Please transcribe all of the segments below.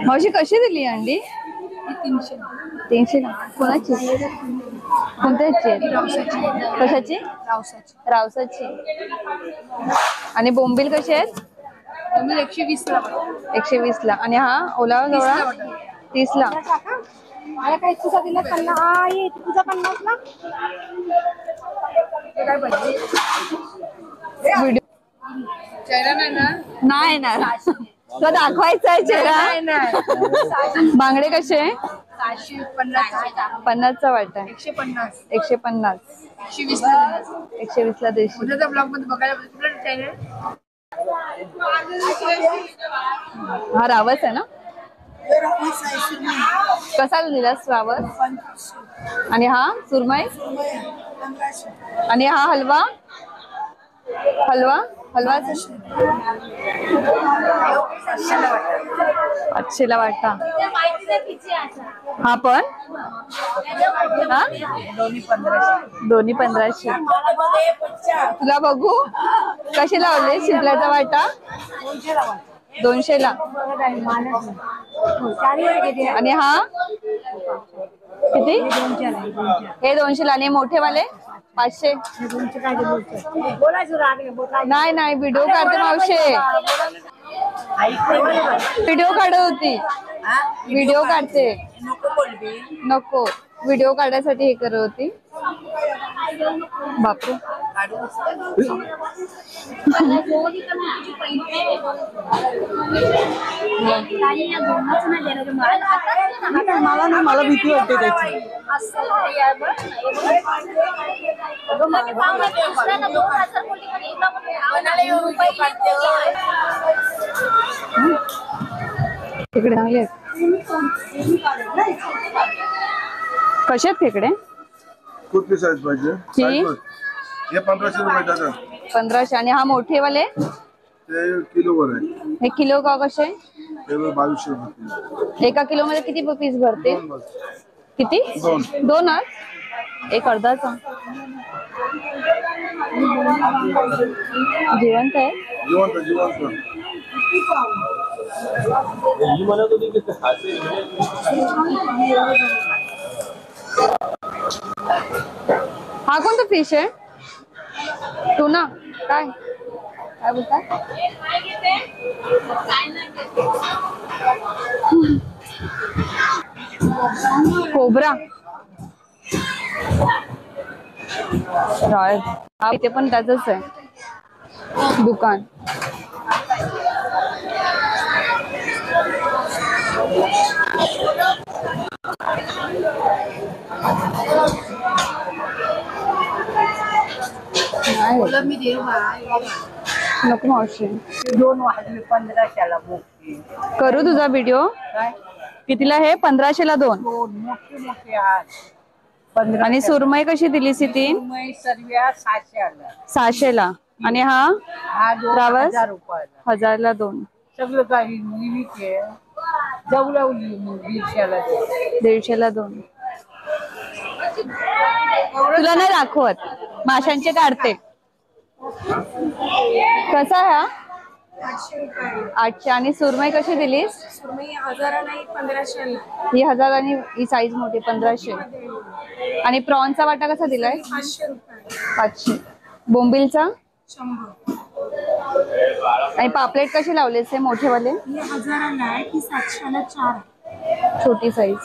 मावशी कशी दिली अंडी? 300. 300 ला. कोणाची? कोणत्याची? कशाची? रावसाची. आणि बोंबील कशी आहेत? 120 ला. 120 ला. आणि हा ओला गवळा 30 ला. मला काय तुझा दिला 50. हा ये तुझा 50 ला. व्हिडिओ चेहरा नाही ना तो दाखवायचा आहे चेहरा. बांगडे कसे? 50 चा वाटा. 150. 150. 120 ला. 120 ला देशी. उद्याचा ब्लॉग मध्ये बघायला हा रावस आहे ना? कसा दिलास रावस? आणि हा सुरमई? आणि हा हलवा? हलवा 500 ला वाटा. हा पण हा दोन्ही 1500. तुला बघू कशी लावले शिंपल्याचा वाटा? 200 ला. आणि हा किती? हे 200 ला. आणि मोठे वाले 500. नाही नाही व्हिडिओ काढते मावशे. व्हिडिओ काढत होती. व्हिडिओ काढते. नको व्हिडिओ काढायसाठी हे करत होती. बापरे. मला भीती वाटते त्याची. तिकडे चांगले आहेत. कसे आहेत तिकडे? कुठली साईज पाहिजे? हे 1500 रुपये दादा. 1500. आणि हा मोठे वाले? ते किलोवर आहे. हे किलो का कसे? ते 2200 रुपये. एका किलो मध्ये किती पीस भरते? किती? 2. एक अर्धाचा. जिवंत आहे? जिवंत. हा कोणता फिश आहे? टुना काय बोलता? कोबरा. हा इथे पण त्याच आहे दुकान. नको मावशी. 2 वाजले 1500 ला. करू तुझा व्हिडिओ? कितीला हे? 1500 ला 2. मोठे आहेत. आणि सुरमई कशी दिलीस? 3 600 ला. आणि हा रावस 1000 ला 2. सगळं काही लिमिट जवळवली 150 ला 2. तुला नाही दाखवत माशांचे काढते. कसा आहे हा? 800. आणि सुरमई कशी दिलीस? सुरमई 1000 नाही 1500 ला. ही 1000 आणि ही साईज मोठी 1500. आणि प्रॉनचा वाटा कसा दिलाय? 500 रुपये. 500. बोंबिलचा 100. आणि पापलेट कशी लावलेस हे मोठे वाले? हे 1000 ला आहे की 700 ला 4. छोटी साईज.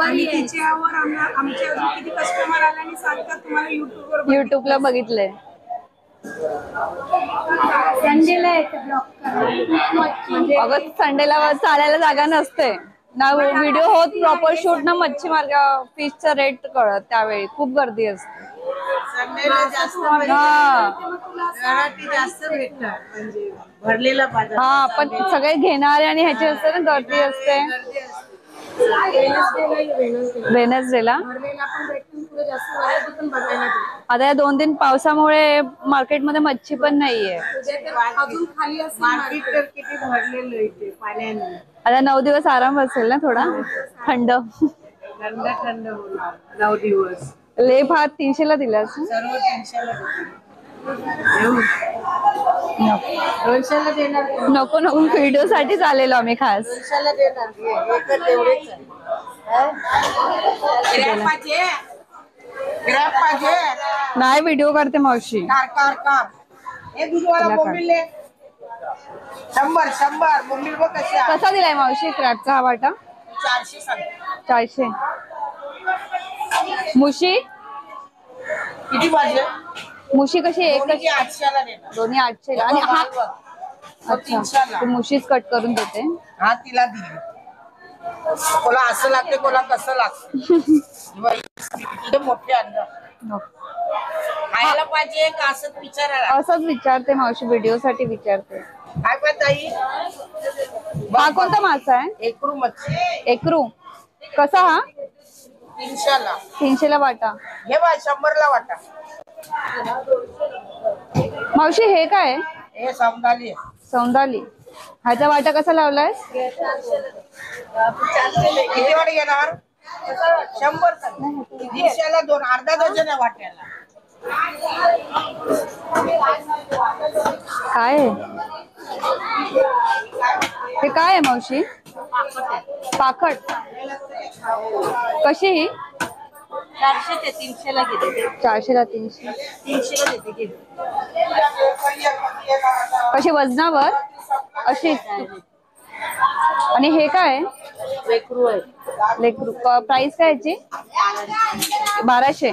आणि तिच्यावर आमच्या किती कस्टमर आले आणि सांगतात तुम्हाला युट्यूबला बघितलंय. संडेला येते ब्लॉग म्हणजे अगं संडेला चालायला जागा नसते ना. व्हिडिओ होत प्रॉपर शूट ना. मच्छी मार्ग फिशचा रेट कळत त्यावेळी खूप गर्दी असते. जास्त भेटणार म्हणजे भरलेला बाजार. हा पण सगळे घेणारे आणि ह्याची असते ना गर्दी असते. वेनसडेला आता या 2 पावसामुळे मार्केटमध्ये मच्छी पण नाहीये. अजून खाली मार्केट तर किती भरलेलं इथे पाण्याने. आता 9 दिवस आराम असेल ना थोडा थंड होणार 9 दिवस. लेप हा 300 ला दिलास? सर्व 300 ला. दोनशेला देणार नको नको, व्हिडिओ साठीच आलेलो आम्ही खास. दोनशेला देणार एकच तेवढेच आहे. गिऱ्हाईक पाहिजे गिऱ्हाईक पाहिजे नाही, व्हिडिओ करते मावशी. कार एक दुधवाला तिला काढ. बोंबिले 100 बोंबील बघ कशी आहे. कसा दिलाय मावशी क्रॅबचा हा वाटा? 400 सांग 400. मुशी किती पाहिजे मुशी कशी एक दोन्ही 800ला देणार. दोन्ही 800 आणि हा माल बघ. तो 300 ला. अच्छा, मुशीच कट करून देते. हा तिला दिली कोला असं लागते कोला कसं लागते तुझे मोठे अन्न नको. खायला पाहिजे का असंच विचारायला असंच विचारते मावशी, व्हिडिओ साठी विचारते. काय पाहिजे ताई हा कोणता मासा आहे? एकरू मच्छी एकरू. कसा हा? 300ला 300ला वाटा. हे बाय 100ला वाटा. मावशी हे काय? हे समजाली सौंदाली. ह्याचा वाटा कसा लावलाय? किती वाटे घेणार 100 150ला 2 अर्धा डझन आहे वाट्याला. काय आहे? हे काय आहे मावशी? पाखट. कशी ही? 400 ते 300ला घेते 400ला 300. 300ला देते कशी वजनावर? अशी. आणि हे काय? लेकरू आहे लेकरू. प्राइस काय याची? 1200.